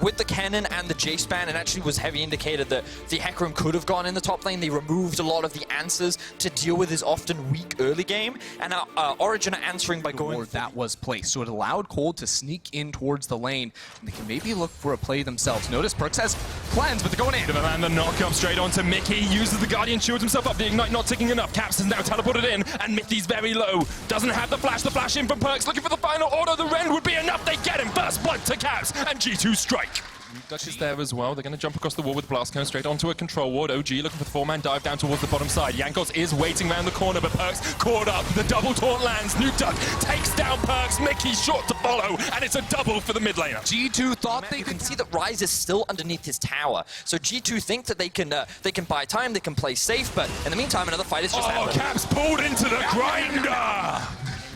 with the Cannon and the J-Span, it actually was heavy indicated that the Hecarim could have gone in the top lane. They removed a lot of the answers to deal with his often weak early game, and now Origen are answering by going... That was placed, so it allowed Cold to sneak in towards the lane, and they can maybe look for a play themselves. Notice Perks has plans, but they're going in. And the knock up straight onto Mickey, uses the Guardian, shields himself up, the Ignite not ticking enough. Caps is now teleported in, and Mickey's very low. Doesn't have the flash in from Perks, looking for the final order. The Ren would be enough, they get him. First blood to Caps, and G2 strike. Dutch is there as well. They're going to jump across the wall with Blast Cone straight onto a control ward. OG looking for the 4-man dive down towards the bottom side. Jankos is waiting around the corner, but Perks caught up. The double taunt lands. Nuke Duck takes down Perks. Mickey short to follow, and it's a double for the mid laner. G2 thought they could see that Ryze is still underneath his tower. So G2 think that they can buy time, they can play safe, but in the meantime, another fight is just happening. Caps pulled into the grinder!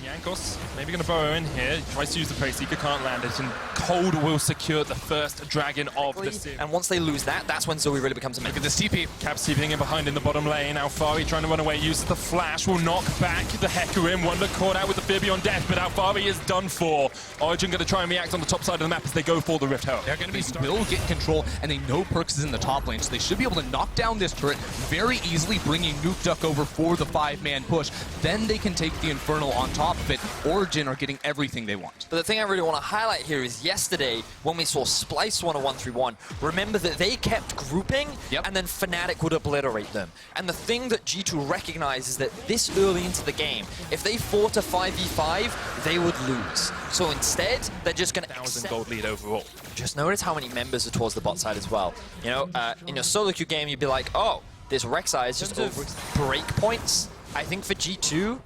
Jankos maybe going to burrow in here. He tries to use the Prey Seeker, can't land it, and Cold will secure the first dragon of the series. And once they lose that, that's when Zoe really becomes a man. Look at this TP. Caps TPing in behind in the bottom lane. Alfari trying to run away, uses the flash, will knock back the Hecarim. Wonder caught out with the Fear Beyond Death, but Alfari is done for. Origen going to try and react on the top side of the map as they go for the Rift Herald. They're going to will get control, and they know Perks is in the top lane, so they should be able to knock down this turret very easily, bringing Nuke Duck over for the 5-man push. Then they can take the Infernal on top of it. Origen are getting everything they want. But the thing I really want to highlight here is yesterday when we saw Splice 1-1-3-1, remember that they kept grouping and then Fnatic would obliterate them. And the thing that G2 recognized is that this early into the game, if they fought a 5v5, they would lose. So instead, they're just going to 1,000 gold lead overall. Just notice how many members are towards the bot side as well. You know, in your solo queue game, you'd be like, oh, this Rek'Sai is just over break points. I think for G2,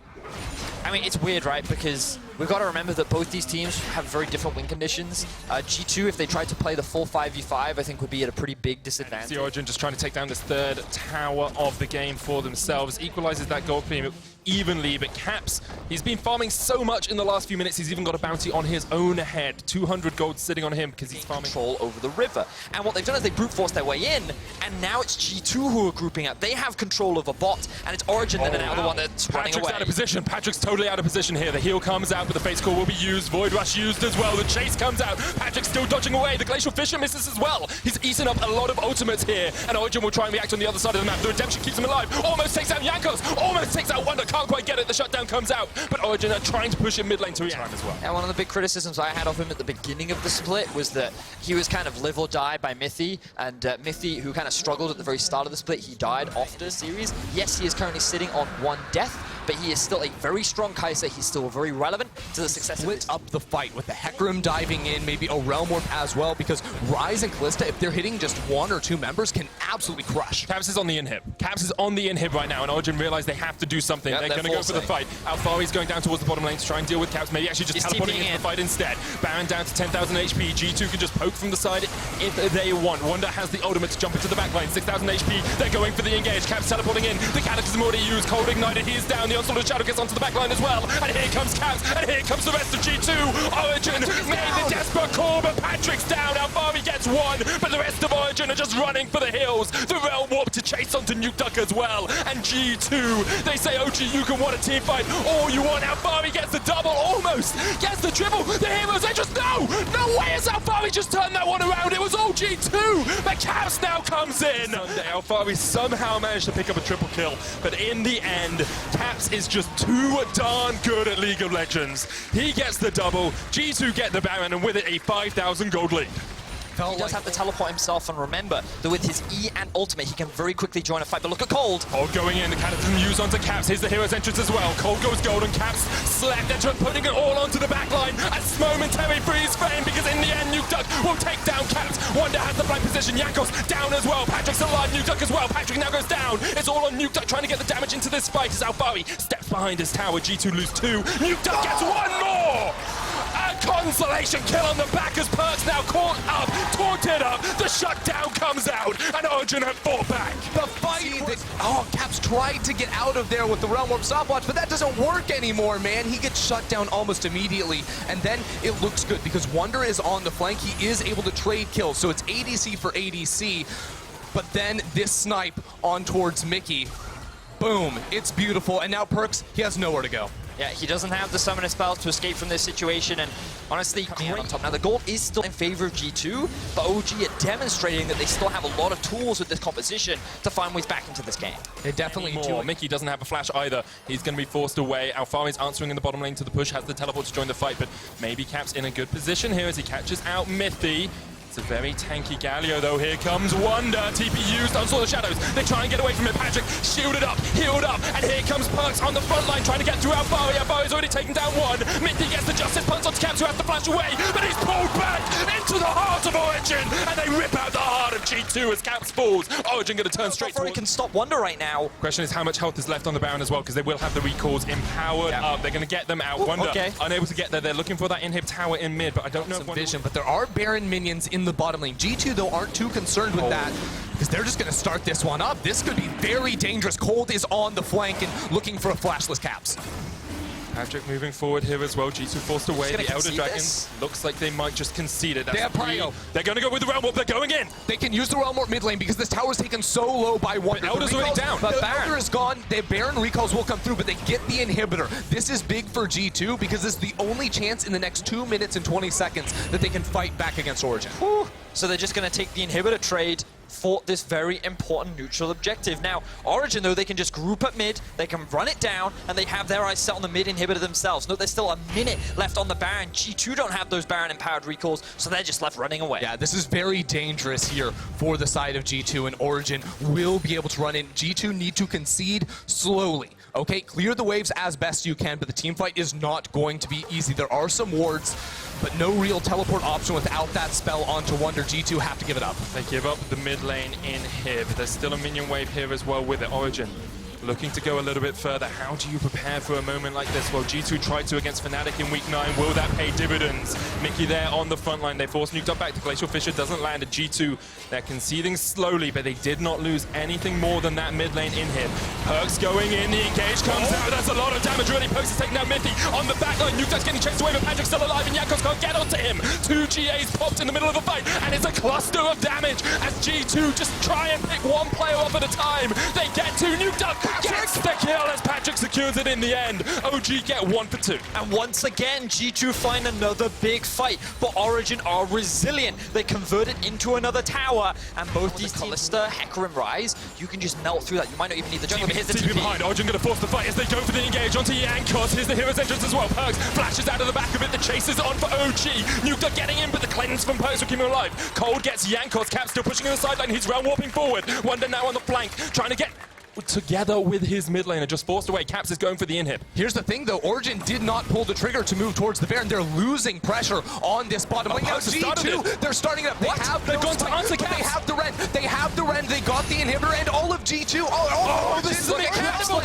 I mean, it's weird, right? Because we've got to remember that both these teams have very different win conditions. G2, if they tried to play the full 5v5, I think would be at a pretty big disadvantage. The Origen just trying to take down this third tower of the game for themselves. Equalizes that gold beam evenly, but Caps, he's been farming so much in the last few minutes, he's even got a bounty on his own head. 200 gold sitting on him because he's farming control over the river. And what they've done is they brute forced their way in, and now it's G2 who are grouping up. They have control of a bot, and it's Origen that are now the one that's running away. Patrick's out of position. Patrick's totally out of position here. The heal comes out, but the face call will be used. Void Rush used as well. The chase comes out. Patrick's still dodging away. The Glacial Fisher misses as well. He's eaten up a lot of ultimates here, and Origen will try and react on the other side of the map. The Redemption keeps him alive. Almost takes out Jankos. Almost takes out Wonder. Can't quite get it. The shutdown comes out, but Origen are trying to push him mid lane to react as well. And one of the big criticisms I had of him at the beginning of the split was that he was kind of live or die by Mithy, and Mithy, who kind of struggled at the very start of the split, he died after the series. Yes, he is currently sitting on 1 death, but he is still a very strong Kai'Sa. He's still very relevant to the success Split up the fight with the Hecarim diving in, maybe a Realm Warp as well, because Ryze and Kalista, if they're hitting just 1 or 2 members, can absolutely crush. Caps is on the inhib. Caps is on the inhib right now, and Origen realize they have to do something. They're going to go for the fight. Alfari's going down towards the bottom lane to try and deal with Caps. Maybe actually just teleporting into the fight instead. Baron down to 10,000 HP. G2 can just poke from the side if they want. Wonder has the ultimate to jump into the back line. 6,000 HP. They're going for the engage. Caps teleporting in. The Cataclysm already used. Cold ignited. He's down. The Onslaught of Shadow gets onto the back line as well. And here comes Caps. And here comes the rest of G2. Origen made the desperate call, but Patrick's down. Alfari gets 1, but the rest of Origen are just running for the hills. The Realm Warp to chase onto Nuke Duck as well. And G2, they say, OG, you can want a team fight all you want. Alfari gets the double, almost gets the triple. The heroes, they just, no way has Alfari just turned that one around. It was all G2, but Caps now comes in. Alfari somehow managed to pick up a triple kill, but in the end, Caps is just too darn good at League of Legends. He gets the double, G2 get the Baron, and with it a 5,000 gold lead. He does have to teleport himself, and remember that with his E and ultimate, he can very quickly join a fight. But look at Cold. Cold going in, the Cataclysm used onto Caps. Here's the hero's entrance as well. Cold goes gold, and Caps slept. They're just putting it all onto the back line. A momentary freeze frame, because in the end, Nuke Duck will take down Caps. Wonder has the flank position. Jankos down as well. Patrick's alive. Nuke Duck as well. Patrick now goes down. It's all on Nuke Duck trying to get the damage into this fight as Alfari steps behind his tower. G2 lose 2. Nuke Duck gets 1 more! A consolation kill on the back as Perks now caught up, taunted up, the shutdown comes out, and Origen have fought back. The fight that, Caps tried to get out of there with the Realm Warp stopwatch, but that doesn't work anymore, man. He gets shut down almost immediately, and then it looks good because Wonder is on the flank. He is able to trade kills, so it's ADC for ADC, but then this snipe on towards Mickey. Boom, it's beautiful, and now Perks, he has nowhere to go. Yeah, he doesn't have the summoner spells to escape from this situation, and honestly, coming out on top. Now, the gold is still in favor of G2, but OG are demonstrating that they still have a lot of tools with this composition to find ways back into this game. They definitely do. Mickey doesn't have a flash either. He's going to be forced away. Alfari's answering in the bottom lane to the push, has the teleport to join the fight, but maybe Caps in a good position here as he catches out Mithy. It's a very tanky Galio, though. Here comes Wonder. TP used on Sword of Shadows. They try and get away from it. Patrick shielded up, healed up, and here comes Perks on the front line trying to get through Alfari. Alfari's already taken down one. Mithy gets the Justice Punch onto Caps, who has to flash away, but he's pulled back into the heart of Origen, and they rip out the heart of G2 as Caps falls. Origen going to turn straight Alfari can stop Wonder right now. Question is how much health is left on the Baron as well, because they will have the recalls empowered up. They're going to get them out. Wonder unable to get there. They're looking for that inhib tower in mid, but I don't know if vision, but there are Baron minions in the bottom lane. G2, though, aren't too concerned with that, because they're just going to start this one up. This could be very dangerous. Cold is on the flank and looking for a flashless Caps. Patrick moving forward here as well. G2 forced away. The Elder Dragon looks like they might just concede it. That's they have Prio. They're going to go with the Realm Warp. They're going in. They can use the Realm Warp mid lane because this tower's taken so low by Wonder. But Elder's already down. But Elder is gone. The Baron recalls will come through, but they get the inhibitor. This is big for G2 because this is the only chance in the next 2 minutes and 20 seconds that they can fight back against Origen. So they're just going to take the inhibitor trade for this very important neutral objective. Now, Origen, though, they can just group up mid, they can run it down, and they have their eyes set on the mid inhibitor themselves. Note there's still a minute left on the Baron. G2 don't have those Baron-empowered recalls, so they're just left running away. Yeah, this is very dangerous here for the side of G2, and Origen will be able to run in. G2 need to concede slowly. Okay, clear the waves as best you can, but the team fight is not going to be easy. There are some wards, but no real teleport option without that spell onto Wonder. G2 have to give it up. They give up the mid lane inhib. There's still a minion wave here as well with it. Origen looking to go a little bit further. How do you prepare for a moment like this? Well, G2 tried to against Fnatic in week 9. Will that pay dividends? Mickey there on the front line. They force nuked up back to Glacial Fissure. Doesn't land at G2. They're conceding slowly, but they did not lose anything more than that mid lane inhib. Perks going in. The engage comes out. That's a lot of damage already. Perks is taking out Mithy on the back line. Nuke's getting chased away, but Patrick's still alive, and Jankos can't get onto him. 2 GAs popped in the middle of a fight, and it's a cluster of damage as G2 just try and pick one player up at a time. They get 2 nuked up. Gets the kill as Patrick secures it in the end. OG get 1 for 2. And once again, G2 find another big fight, but Origen are resilient. They convert it into another tower, and both these Kalista, Hecker, and Rise, you can just melt through that. You might not even need the jungle, but here's the TP. Behind, Origen going to force the fight as they go for the engage onto Jankos. Here's the hero's entrance as well. Perks flashes out of the back of it. The chase is on for OG. Nuke are getting in, but the cleanse from Perks will keep him alive. Cold gets Jankos. Cap still pushing on the sideline. He's round warping forward. Wonder now on the flank, trying to get together with his mid laner, just forced away. Caps is going for the inhib. Here's the thing, though. Origen did not pull the trigger to move towards the Baron. They're losing pressure on this bottom lane. G2, they're starting it up. They've gone to answer Caps. They have the Rend. They have the Rend. They got the inhibitor, and all of G2. This is incredible.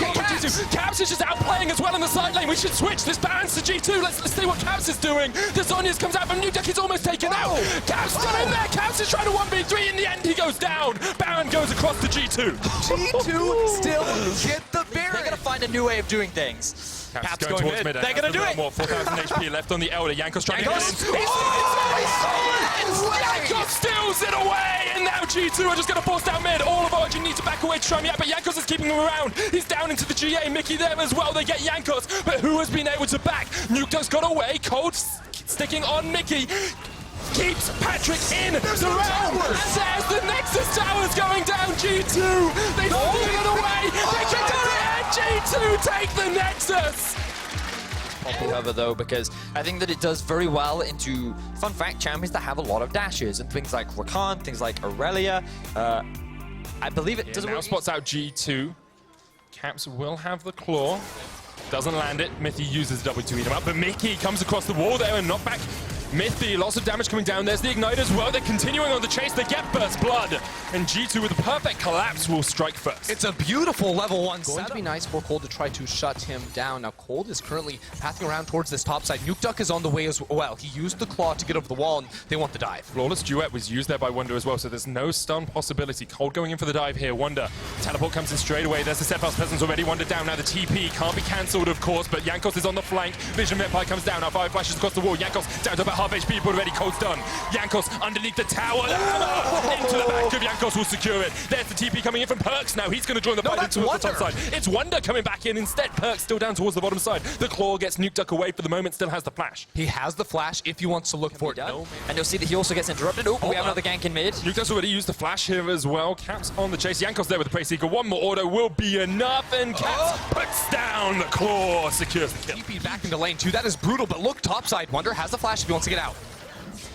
Caps is just outplaying as well on the side lane. We should switch this Baron's to G2. Let's see what Caps is doing. The Zhonya's comes out from Nuke. He's almost taken out. Caps still in there. Caps is trying to 1v3. In the end, he goes down. Baron goes across to G2. G2 still get the Baron. They're going to find a new way of doing things. Caps going towards mid. They're going to do it. 4,000 HP left on the Elder. Jankos trying to get in. Jankos steals it away, and now G2 are just going to force down mid. All of Origen needs to back away to try me out, but Jankos is keeping him around. He's down into the GA. Mickey there as well. They get Jankos, but who has been able to back? Nuke's got away. Cold sticking on Mickey. Keeps Patrick in the realm, and there's the Nexus towers going down. G2, they steal it away. They can do it, and G2 take the Nexus. However, though, because I think that it does very well into, fun fact, champions that have a lot of dashes, and things like Rakan, things like Aurelia. I believe it doesn't now spots out G2. Caps will have the claw. Doesn't land it. Mithy uses W to eat him up, but Mickey comes across the wall there and knocked back Mithy. Lots of damage coming down. There's the Ignite as well. They're continuing on the chase. They get Burst Blood. And G2 with a perfect collapse will strike first. It's a beautiful level 1 setup. Going to be nice for Cold to try to shut him down. Now, Cold is currently pathing around towards this top side. Nuke Duck is on the way as well. He used the claw to get over the wall, and they want the dive. Flawless Duet was used there by Wonder as well, so there's no stun possibility. Cold going in for the dive here. Wonder. Teleport comes in straight away. There's the Steadfast Presence already. Wonder down. Now the TP can't be cancelled, of course, but Jankos is on the flank. Vision Vampire comes down. Now 5 flashes across the wall. Jankos down to about half HP already. Cold's done. Jankos underneath the tower. Into the back of Jankos will secure it. There's the TP coming in from Perks now. He's going to join the fight towards the top side. It's Wonder coming back in instead. Perks still down towards the bottom side. The Claw gets Nuke Duck away for the moment, still has the flash. He has the flash if he wants to look for it. No. And you'll see that he also gets interrupted. Oh, we have another gank in mid. Nuke Duck's already used the flash here as well. Caps on the chase. Jankos there with the Prey Seeker. One more auto will be enough, and Caps puts down the Claw, secures the kill. TP back into lane 2. That is brutal, but look, topside. Wonder has the flash if he wants to get out.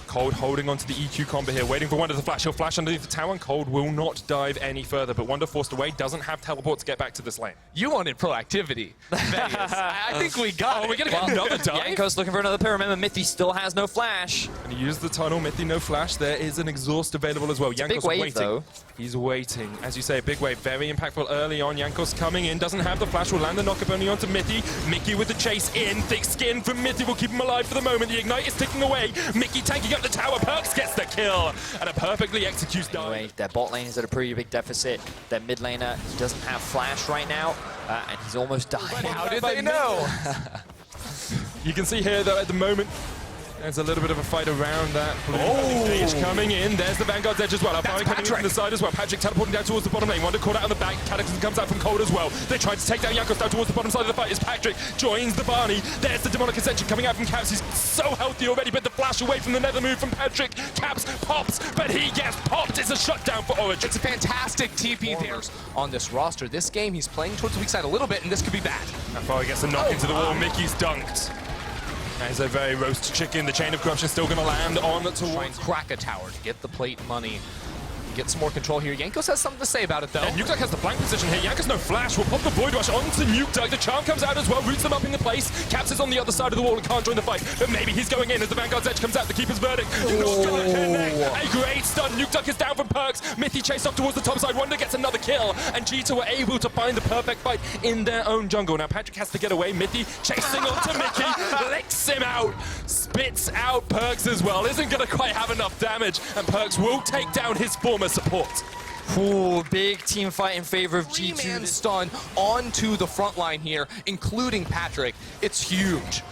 Cold holding onto the EQ combo here, waiting for Wonder to flash. He'll flash underneath the tower, and Cold will not dive any further. But Wonder forced away, doesn't have teleport to get back to this lane. You wanted proactivity. I think we got it. We're going to get another dive. Jankos looking for another pair. Remember, Mythy still has no flash. And he used the tunnel. Mythy, no flash. There is an exhaust available as well. Jankos wave, waiting. though. He's waiting. As you say, a big wave. Very impactful early on. Jankos coming in. Doesn't have the flash. Will land the knock-up only onto Mythy. Mickey with the chase in. Thick skin from Mythy will keep him alive for the moment. The Ignite is ticking away. Mickey tanking up the tower. Perks gets the kill. And a perfectly executed dive. Anyway, their bot lane is at a pretty big deficit. Their mid laner, he doesn't have flash right now. And he's almost died. How did they know? You can see here, though, at the moment, there's a little bit of a fight around that. Blue coming in. There's the Vanguard's edge as well. Alfari coming in from the side as well. Patrick teleporting down towards the bottom lane. Wonder caught out on the back. Cataclysm comes out from Cold as well. They try to take down Jankos down towards the bottom side of the fight as Patrick joins the Barney. There's the Demonic Ascension coming out from Caps. He's so healthy already, but the flash away from the nether move from Patrick. Caps pops, but he gets popped. It's a shutdown for Origin. It's a fantastic TP there on this roster. This game, he's playing towards the weak side a little bit, and this could be bad. Alfari gets a knock into the wall. Mickey's dunked. That is a very roast chicken. The Chain of Corruption still going to land on towards. Try and crack a tower to get the plate money. Get some more control here. Jankos has something to say about it, though. And Nuke Duck has the flank position here. Jankos no flash. Will pop the Void Rush onto Nuke Duck. The charm comes out as well. Roots them up in the place. Caps is on the other side of the wall and can't join the fight. But maybe he's going in as the Vanguard's edge comes out. The Keeper's verdict. A great stun. Nuke Duck is down from Perks. Mythy chased up towards the top side. Wonder gets another kill. And G2 were able to find the perfect fight in their own jungle. Now Patrick has to get away. Mythy chasing onto Mickey. Licks him out. Spits out Perks as well. Isn't going to quite have enough damage. And Perks will take down his former support. Ooh, big team fight in favor of G2. Three-man stun onto the front line here, including Patrick. It's huge.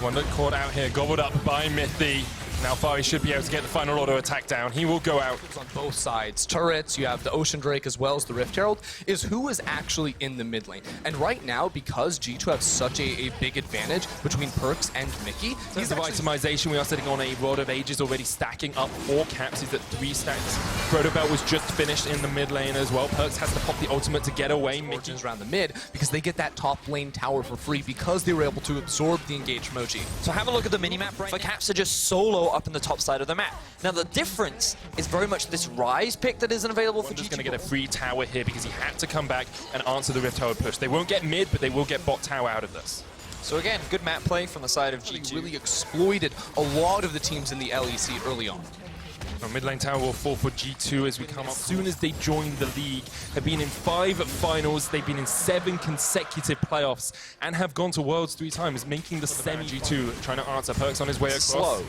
Wonder caught out here, gobbled up by Mythy. Now Fari should be able to get the final auto attack down. He will go out. On both sides, turrets, you have the Ocean Drake as well as the Rift Herald, is who is actually in the mid lane. And right now, because G2 have such a big advantage between Perks and Mickey, he's the itemization. We are sitting on a Rod of Ages already stacking up 4 caps. He's at 3 stacks. Protobelt was just finished in the mid lane as well. Perks has to pop the ultimate to get away. Mickey's around the mid because they get that top lane tower for free because they were able to absorb the engaged Mochi. So have a look at the minimap right now. For Caps to just solo up in the top side of the map. Now the difference is very much this Rise pick that isn't available for G2. Wonder's going to get a free tower here because he had to come back and answer the Rift Tower push. They won't get mid, but they will get bot tower out of this. So again, good map play from the side of G2. Really exploited a lot of the teams in the LEC early on. Our mid lane tower will fall for G2 as we come up. As soon as they joined the league, have been in 5 finals, they've been in 7 consecutive playoffs, and have gone to Worlds 3 times, making the semi. G2 trying to answer. Perks on his way across. Slow.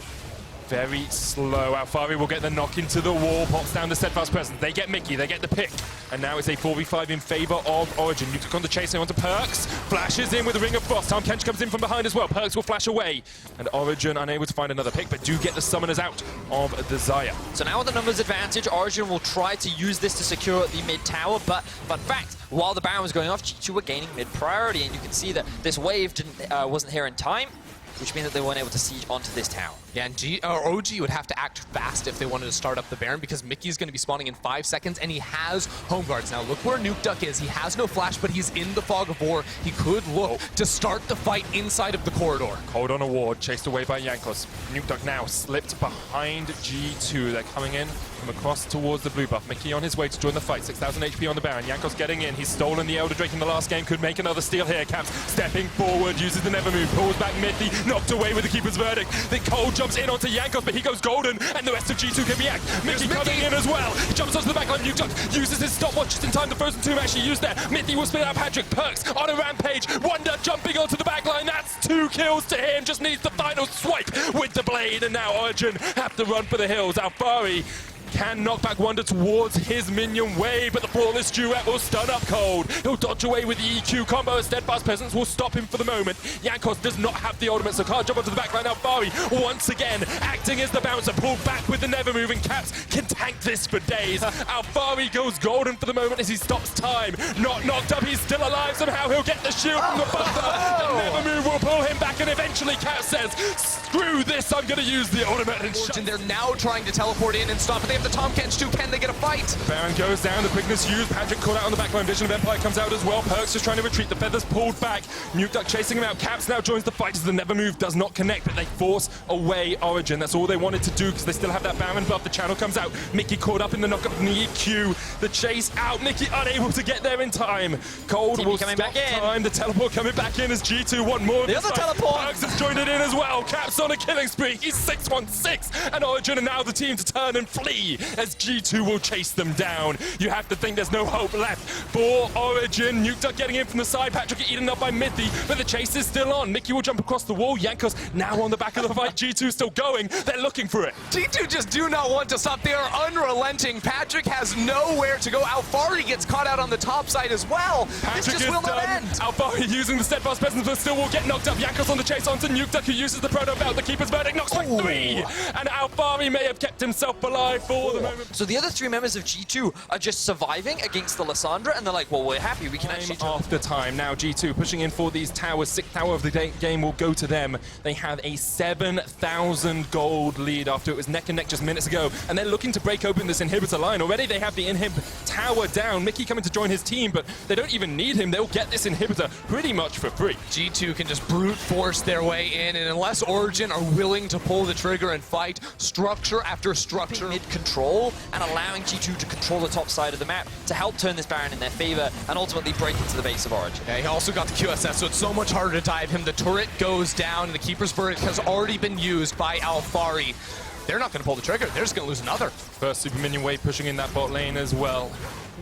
Very slow. Alfari will get the knock into the wall, pops down the Steadfast Presence. They get Mickey, they get the pick. And now it's a 4v5 in favor of Origen. You took on the chasing onto Perks. Flashes in with a Ring of Frost. Tom Kench comes in from behind as well. Perks will flash away. And Origen unable to find another pick, but do get the summoners out of the Xayah. So now with the numbers advantage, Origen will try to use this to secure the mid tower, but fun fact, while the Baron was going off, G2 were gaining mid priority, and you can see that this wave wasn't here in time, which means that they weren't able to siege onto this tower. Yeah, and OG would have to act fast if they wanted to start up the Baron because Mickey's going to be spawning in 5 seconds, and he has home guards. Now look where Nuke Duck is. He has no flash, but he's in the fog of war. He could look to start the fight inside of the corridor. Cold on a ward, chased away by Jankos. Nuke Duck now slipped behind G2. They're coming in from across towards the blue buff. Mickey on his way to join the fight. 6,000 HP on the Baron. Jankos getting in. He's stolen the Elder Drake in the last game. Could make another steal here. Caps stepping forward, uses the Never Move, pulls back Mythy, knocked away with the Keeper's Verdict. Then Cold jumps in onto Jankos, but he goes golden, and the rest of G2 can react. Mickey coming in as well. He jumps onto the backline. Nuke Duck uses his stopwatch just in time. The Frozen Tomb actually used there. Mythy will split out Patrick. Perks on a rampage. Wonder jumping onto the backline. That's 2 kills to him. Just needs the final swipe with the blade, and now Origen have to run for the hills. Alfari can knock back Wonder towards his minion wave, but the flawless duet will stun up Cold. He'll dodge away with the EQ combo. A steadfast presence will stop him for the moment. Jankos does not have the ultimate, so can't jump onto the backline. Now Fari, once again, acting as the bouncer, pulled back with the never moving. Caps can tank this for days. Alfari goes golden for the moment as he stops time. Not knocked up, he's still alive. Somehow he'll get the shield from the buffer. The never move will pull him back, and eventually Caps says, screw this, I'm going to use the ultimate and shut. They're now trying to teleport in and stop it. They have the Tom Kench too. Can they get a fight? Baron goes down, the quickness used. Patrick caught out on the backline. Vision of Empire comes out as well. Perks just trying to retreat. The feathers pulled back. Nuke Duck chasing him out. Caps now joins the fight as the never move does not connect, but they force away Origen. That's all they wanted to do because they still have that Baron buff. The channel comes out. Mickey caught up in the knockup from the EQ. The chase out. Mickey unable to get there in time. Cold will stop time. The teleport coming back in as G2 want more. The other teleport. Perks has joined it in as well. Caps on a killing spree. He's 6-1-6, and Origen are now the team to turn and flee as G2 will chase them down. You have to think there's no hope left for Origen. Nuke Duck getting in from the side. Patrick eaten up by Mithy, but the chase is still on. Mickey will jump across the wall. Jankos now on the back of the fight. G2 still going. They're looking for it. G2 just do not want to stop. They are unrelenting. Patrick has nowhere to go. Alfari gets caught out on the top side as well. Patrick this just will not end. Alfari using the steadfast presence, but still will get knocked up. Jankos on the chase onto Nuke Duck, who uses the proto belt. The keeper's verdict knocks back 3, and Alfari may have kept himself alive for the moment. So the other 3 members of G2 are just surviving against the Lissandra, and they're like, well, we're happy. We can actually... After time. Now G2 pushing in for these towers. 6th tower of the game will go to them. They have a 7,000 gold lead after it was neck and neck just minutes ago, and they're looking to break open this inhibitor line. Already they have the inhib tower down. Mickey coming to join his team, but they don't even need him. They'll get this inhibitor pretty much for free. G2 can just brute force their way in, and unless Origen are willing to pull the trigger and fight, structure after structure. Mid-control and allowing G2 to control the top side of the map to help turn this Baron in their favor and ultimately break into the base of Origen. Yeah, he also got the QSS, so it's so much harder to dive him. The turret goes down, and the Keeper's verdict has already been used by Alfari. They're not going to pull the trigger. They're just going to lose another. First super minion wave pushing in that bot lane as well.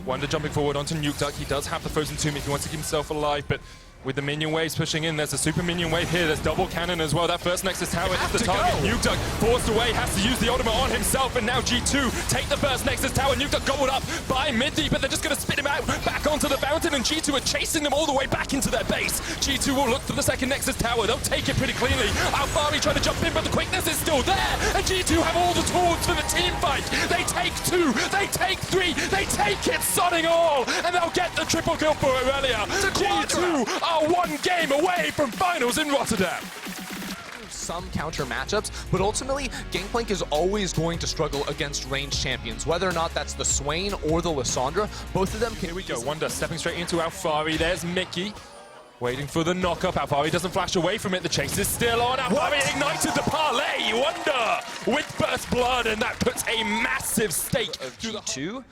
Wonder jumping forward onto Nuke Duck. He does have the frozen tomb if he wants to keep himself alive, but with the minion waves pushing in, there's a super minion wave here. There's double cannon as well. That first Nexus tower is the target. Nuke Duck forced away, has to use the ultimate on himself, and now G2 take the first Nexus tower. Nuke Duck gobbled up by Minty, but they're just going to spit him out back onto the fountain, and G2 are chasing them all the way back into their base. G2 will look for the second Nexus tower. They'll take it pretty cleanly. Alfari trying to jump in, but the quickness is still there, and G2 have all the tools for the team fight. They take 2, they take 3, they take it, sodding all, and they'll get the triple kill for Aurelia. G2 are 1 game away from finals in Rotterdam. Some counter matchups, but ultimately, Gangplank is always going to struggle against ranged champions. Whether or not that's the Swain or the Lissandra, both of them can... Here we go, Wonder stepping straight into Alfari. There's Mickey. Waiting for the knock-up. Alfari doesn't flash away from it. The chase is still on. Alfari ignited the parlay. Wonder with burst blood, and that puts a massive stake of G2,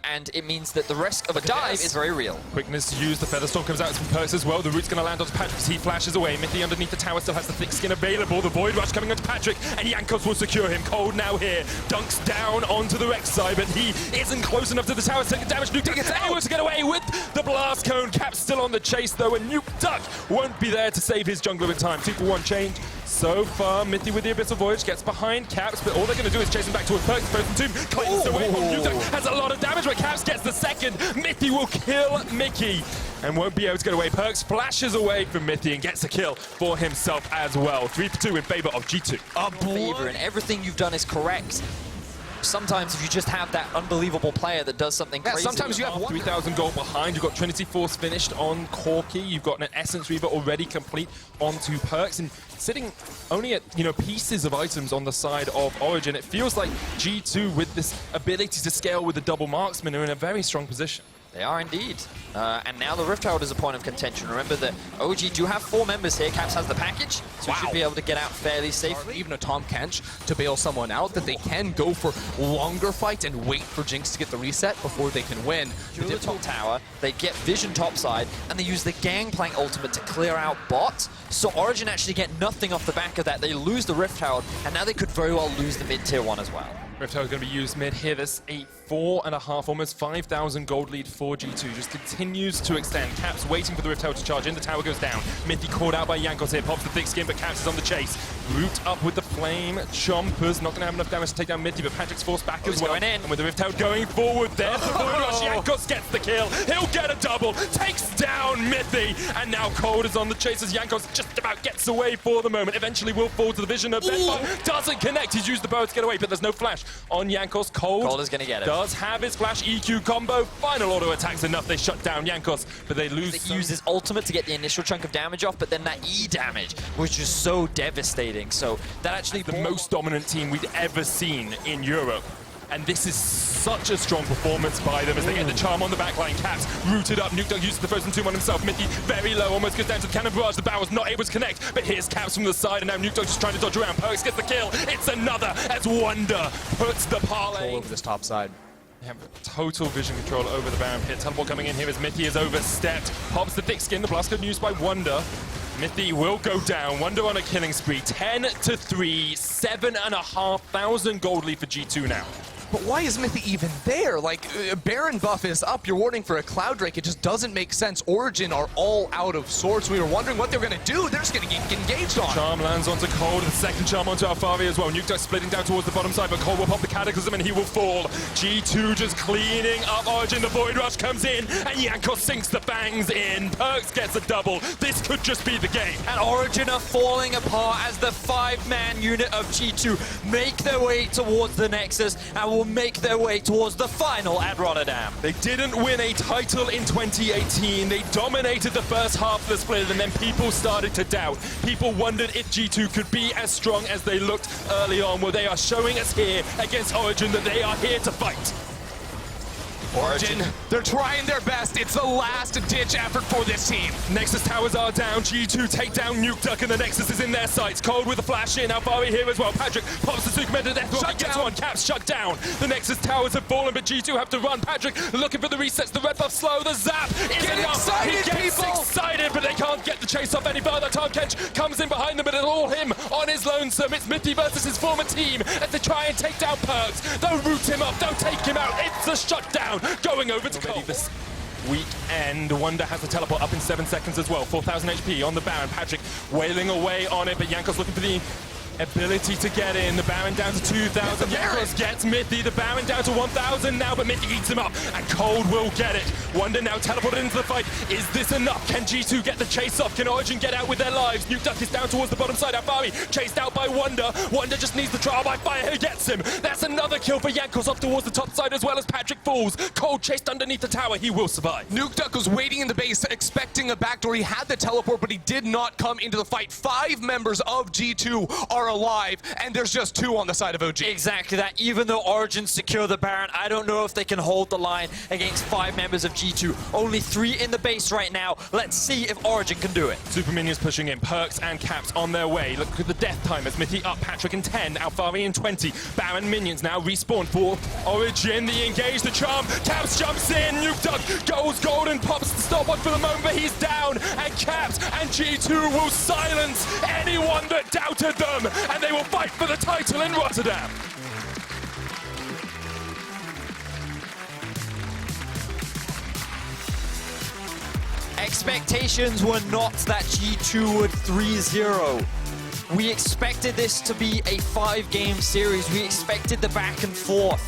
and it means that the risk of a dive is very real. Quickness used. The Featherstorm comes out with some perks as well. The root's going to land onto Patrick as he flashes away. Mithy underneath the tower still has the thick skin available. The Void Rush coming onto Patrick, and Jankos will secure him. Cold now here. Dunks down onto the Rex side, but he isn't close enough to the tower. Taking damage. Nuke Duck able to get away with the blast cone. Cap's still on the chase though, and Nuke Duck won't be there to save his jungler in time. 2-for-1 change. So far, Mithy with the Abyssal Voyage gets behind Caps, but all they're going to do is chase him back towards Perks. Frozen Tomb cleans away from Nuke Duck. Has a lot of damage, but Caps gets the second. Mithy will kill Mickey and won't be able to get away. Perks flashes away from Mithy and gets a kill for himself as well. 3-for-2 in favor of G2. Favor, and everything you've done is correct. Sometimes if you just have that unbelievable player that does something crazy. Sometimes you have 3,000 gold behind. You've got Trinity Force finished on Corky. You've got an Essence Reaver already complete onto Perks, and sitting only at, you know, pieces of items on the side of Origen. It feels like G2 with this ability to scale with the double marksman are in a very strong position. They are indeed. And now the Rift Herald is a point of contention. Remember that OG do have 4 members here. Caps has the package, so he should be able to get out fairly safely. Even a Tom Kench to bail someone out, that they can go for longer fights and wait for Jinx to get the reset before they can win. The top tower, they get vision topside, and they use the Gangplank ultimate to clear out bot. So Origen actually get nothing off the back of that. They lose the Rift Herald, and now they could very well lose the mid-tier 1 as well. Rift Herald going to be used mid here. This 4.5, almost 5,000 gold lead for G2. Just continues to extend. Caps waiting for the Rift Herald to charge in. The tower goes down. Mithy caught out by Jankos here. Pops the thick skin, but Caps is on the chase. Root up with the Flame. Chompers not going to have enough damage to take down Mithy, but Patrick's forced back as well. Going in. And with the Rift out going forward there, the Void Rush, Jankos gets the kill. He'll get a double, takes down Mithy, and now Cold is on the chase as Jankos just about gets away for the moment. Eventually will fall to the vision of Bedbug. Doesn't connect, he's used the bow to get away, but there's no flash on Jankos. Cold is going to get it. Does have his flash EQ combo. Final auto attack's enough, they shut down Jankos, but they lose. He used his ultimate to get the initial chunk of damage off, but then that E damage was just so devastating. So that actually the most dominant team we'd ever seen in Europe. And this is such a strong performance by them as they get the charm on the backline. Caps rooted up. Nuke uses the frozen tomb on himself. Mithy very low, almost goes down to the cannon barrage. The Bower's not able to connect, but here's Caps from the side, and now Nuke just trying to dodge around. Perks gets the kill. It's another as Wonder puts the parlay over this top side. They have total vision control over the Baron pit. Teleport coming in here as Mithy is overstepped. Pops the thick skin. The blast code used by Wonder. Mithy will go down. Wonder on a killing spree. 10-3, 7,500 gold lead for G2 now. But why is Mithy even there? Like, Baron buff is up, you're warding for a Cloud Drake, it just doesn't make sense. Origen are all out of sorts. We were wondering what they were going to do. They're just going to get engaged on. Charm lands onto Cold, the second charm onto Alfavi as well. Nuke splitting down towards the bottom side, but Cold will pop the Cataclysm and he will fall. G2 just cleaning up Origen. The Void Rush comes in, and Jankos sinks the bangs in. Perks gets a double. This could just be the game. And Origen are falling apart as the 5-man unit of G2 make their way towards the Nexus and will make their way towards the final at Rotterdam. They didn't win a title in 2018. They dominated the first half of the split, and then people started to doubt. People wondered if G2 could be as strong as they looked early on. Well, they are showing us here against Origen that they are here to fight. Origen, they're trying their best. It's the last-ditch effort for this team. Nexus towers are down. G2 take down Nuke Duck, and the Nexus is in their sights. Cold with a flash in. Alfari here as well. Patrick pops the Superman to death. Shut down. One. Caps shut down. The Nexus towers have fallen, but G2 have to run. Patrick looking for the resets. The red buff slow. The zap is enough. Excited, he gets excited, but they can't get the chase off any further. Tom Kench comes in behind them, but it's all him on his lonesome. It's Mithy versus his former team as they try and take down Perks. Don't root him up. Don't take him out. It's a shutdown going over to Cold. This weekend, Wonder has the teleport up in 7 seconds as well. 4,000 HP on the Baron. Patrick wailing away on it, but Jankos looking for the ability to get in. The Baron down to 2,000. Jankos gets Mithy. The Baron down to 1,000 now, but Mithy eats him up, and Cold will get it. Wonder now teleported into the fight. Is this enough? Can G2 get the chase off? Can Origen get out with their lives? Nuke Duck is down towards the bottom side. Alfari chased out by Wonder. Wonder just needs the trial by fire. Who gets him? That's another kill for Jankos off towards the top side as well as Patrick falls. Cold chased underneath the tower. He will survive. Nuke Duck was waiting in the base, expecting a backdoor. He had the teleport, but he did not come into the fight. 5 members of G2 are alive, and there's just 2 on the side of OG. Exactly that. Even though Origen secure the Baron, I don't know if they can hold the line against 5 members of G2. Only 3 in the base right now. Let's see if Origen can do it. Super minions pushing in. Perks and Caps on their way. Look at the death timers. Mithy up, Patrick in 10, Alfari in 20. Baron minions now respawn for Origen. The engage, the charm. Caps jumps in. Nuke Duck goes golden, pops the stopwatch for the moment, but he's down. And Caps and G2 will silence anyone that doubted them. And they will fight for the title in Rotterdam. Expectations were not that G2 would 3-0. We expected this to be a 5-game series. We expected the back and forth.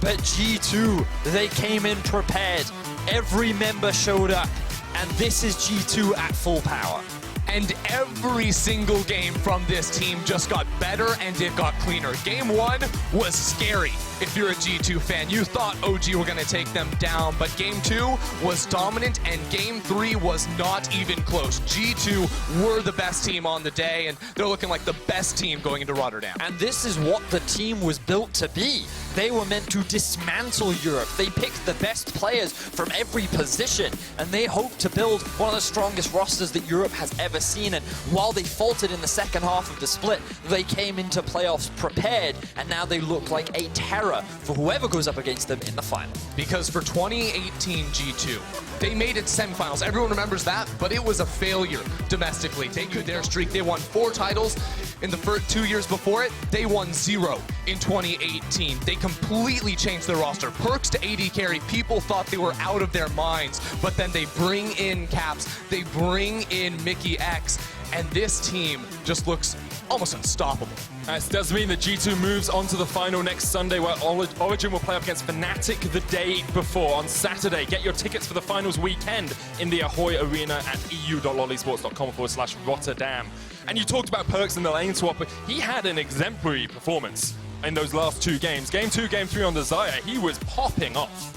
But G2, they came in prepared. Every member showed up. And this is G2 at full power. And every single game from this team just got better and it got cleaner. Game 1 was scary. If you're a G2 fan, you thought OG were going to take them down, but Game 2 was dominant and Game 3 was not even close. G2 were the best team on the day, and they're looking like the best team going into Rotterdam. And this is what the team was built to be. They were meant to dismantle Europe. They picked the best players from every position, and they hoped to build one of the strongest rosters that Europe has ever seen. And while they faltered in the second half of the split, they came into playoffs prepared, and now they look like a terror for whoever goes up against them in the final. Because for 2018 G2, they made it semifinals. Everyone remembers that, but it was a failure domestically. Take their streak. They won 4 titles in the first 2 years before it. They won 0 in 2018. They completely changed their roster. Perks to AD carry. People thought they were out of their minds, but then they bring in Caps. They bring in Mickey X. and this team just looks almost unstoppable. This does mean that G2 moves on to the final next Sunday, where Origen will play up against Fnatic the day before on Saturday. Get your tickets for the finals weekend in the Ahoy Arena at eu.lollesports.com/Rotterdam. And you talked about Perks in the lane swap, but he had an exemplary performance in those last 2 games. Game 2, Game 3 on Desire, he was popping off.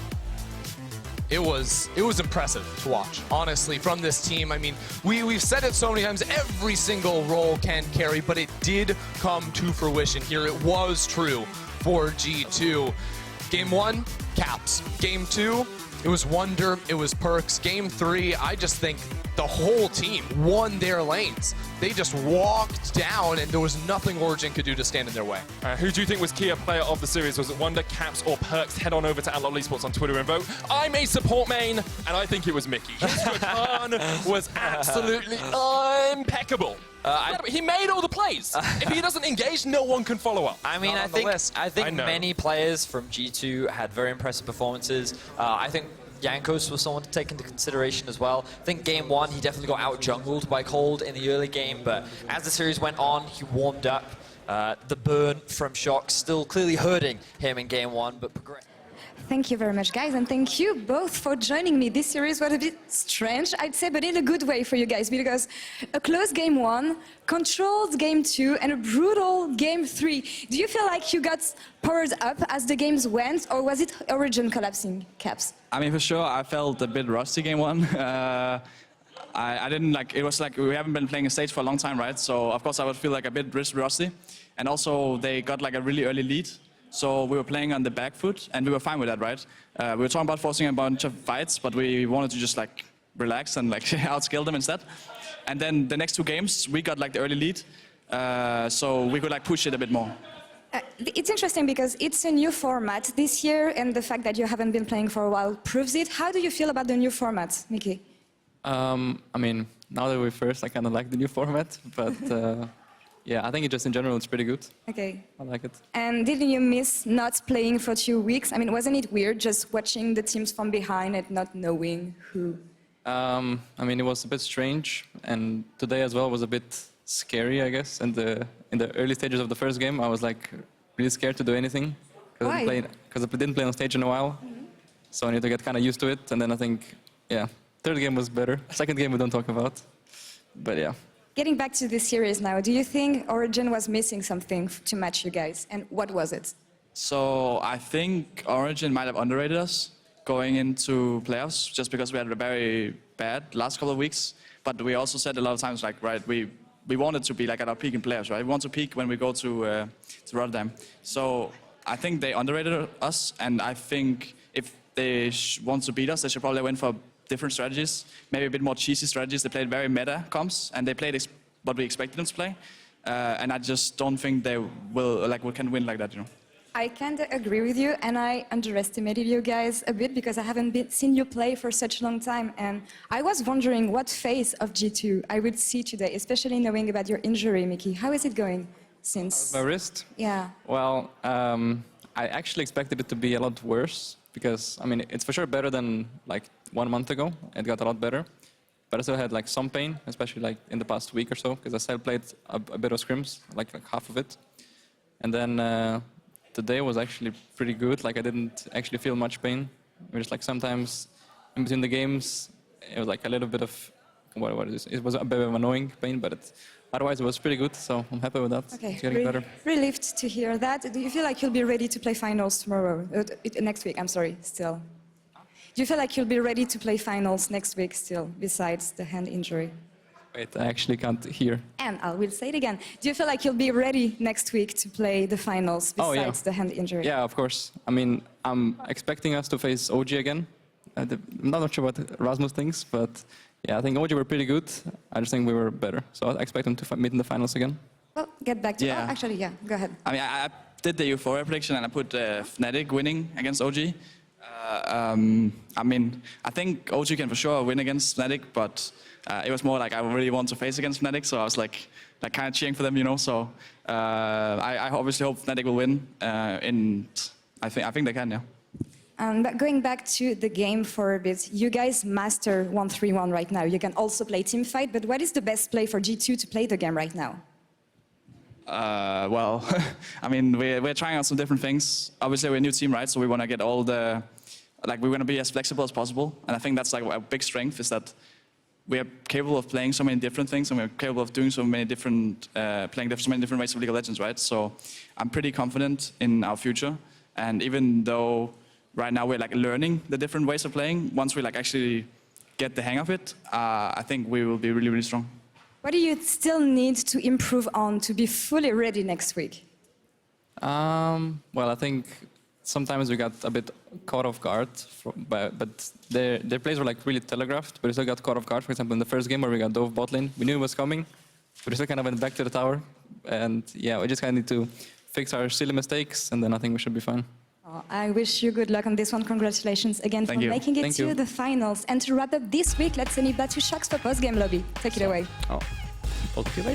It was impressive to watch, honestly, from this team. I mean, we've said it so many times, every single role can carry, but it did come to fruition here. It was true for G2. Game 1, Caps. Game 2, it was Wonder, it was Perks. Game 3, I just think the whole team won their lanes. They just walked down, and there was nothing Origen could do to stand in their way. Who do you think was key player of the series? Was it Wonder, Caps, or Perks? Head on over to @LoLLeSports on Twitter and vote. I'm a support main, and I think it was Mickey. His return was absolutely impeccable. He made all the plays. If he doesn't engage, no one can follow up. I mean, I think many players from G2 had very impressive performances. I think Jankos was someone to take into consideration as well. I think game 1, he definitely got out-jungled by Cold in the early game, but as the series went on, he warmed up. The burn from Shock still clearly hurting him in game 1, but progressed. Thank you very much, guys, and thank you both for joining me. This series was a bit strange, I'd say, but in a good way for you guys, because a close game 1, controlled game 2, and a brutal game 3. Do you feel like you got powered up as the games went, or was it Origen collapsing, Caps? I mean, for sure, I felt a bit rusty game 1. I didn't like, it was like we haven't been playing a stage for a long time, right? So, of course, I would feel like a bit rusty. And also, they got like a really early lead. So we were playing on the back foot, and we were fine with that, right? We were talking about forcing a bunch of fights, but we wanted to just like relax and like outskill them instead. And then the next 2 games, we got like the early lead, so we could like push it a bit more. It's interesting because it's a new format this year, and the fact that you haven't been playing for a while proves it. How do you feel about the new format, Mickey? I mean, now that we're first, I kind of like the new format, but yeah, I think it just in general it's pretty good. Okay. I like it. And didn't you miss not playing for 2 weeks? I mean, wasn't it weird just watching the teams from behind and not knowing who? I mean, it was a bit strange, and today as well was a bit scary, I guess. And in the early stages of the first game, I was like really scared to do anything. Why? Because I didn't play on stage in a while, so I need to get kind of used to it. And then I think, yeah, third game was better. Second game we don't talk about, but yeah. Getting back to this series now, do you think Origen was missing something to match you guys? And what was it? So I think Origen might have underrated us going into playoffs just because we had a very bad last couple of weeks. But we also said a lot of times, like, right, we wanted to be like at our peak in playoffs, right? We want to peak when we go to Rotterdam. So I think they underrated us, and I think if they want to beat us, they should probably win for different strategies, maybe a bit more cheesy strategies. They played very meta comps, and they played what we expected them to play. And I just don't think they we can win like that, you know. I kind of agree with you, and I underestimated you guys a bit because I haven't seen you play for such a long time. And I was wondering what phase of G2 I would see today, especially knowing about your injury, Mickey. How is it going since? My wrist? Yeah. Well, I actually expected it to be a lot worse because, I mean, it's for sure better than like 1 month ago. It got a lot better. But I still had like some pain, especially like in the past week or so, because I still played a bit of scrims, like half of it. And then today was actually pretty good. Like I didn't actually feel much pain. It was like sometimes in between the games, it was like a little bit of, what is this? It was a bit of annoying pain, but otherwise it was pretty good. So I'm happy with that. Okay. It's getting better. Relieved to hear that. Do you feel like you'll be ready to play finals tomorrow? Next week, I'm sorry, still. Do you feel like you'll be ready to play finals next week still, besides the hand injury? Wait, I actually can't hear. And I will say it again. Do you feel like you'll be ready next week to play the finals besides the hand injury? Yeah, of course. I mean, I'm expecting us to face OG again. I'm not sure what Rasmus thinks, but yeah, I think OG were pretty good. I just think we were better. So I expect them to meet in the finals again. Well, get back to actually, yeah, go ahead. I mean, I did the Euphoria prediction and I put Fnatic winning against OG. I mean, I think OG can for sure win against Fnatic, but it was more like I really want to face against Fnatic, so I was like kind of cheering for them, you know. So I obviously hope Fnatic will win, and I think they can, yeah. But going back to the game for a bit, you guys master 1-3-1 right now. You can also play teamfight, but what is the best play for G2 to play the game right now? Well, I mean, we're trying out some different things. Obviously, we're a new team, right? So we want to get all the, we want to be as flexible as possible. And I think that's like a big strength is that we are capable of playing so many different things, and we're capable of doing so many different, so many different ways of League of Legends, right? So I'm pretty confident in our future. And even though right now we're like learning the different ways of playing, once we like actually get the hang of it, I think we will be really, really strong. What do you still need to improve on to be fully ready next week? Well, I think sometimes we got a bit caught off guard, but their plays were like really telegraphed, but we still got caught off guard. For example, in the first game where we got dove bot lane, we knew it was coming, but we still kind of went back to the tower. And yeah, we just kind of need to fix our silly mistakes, and then I think we should be fine. I wish you good luck on this one. Congratulations again for making it to the finals. And to wrap up this week, let's send it back to Shax for post-game lobby. Take it away. Talk to you later.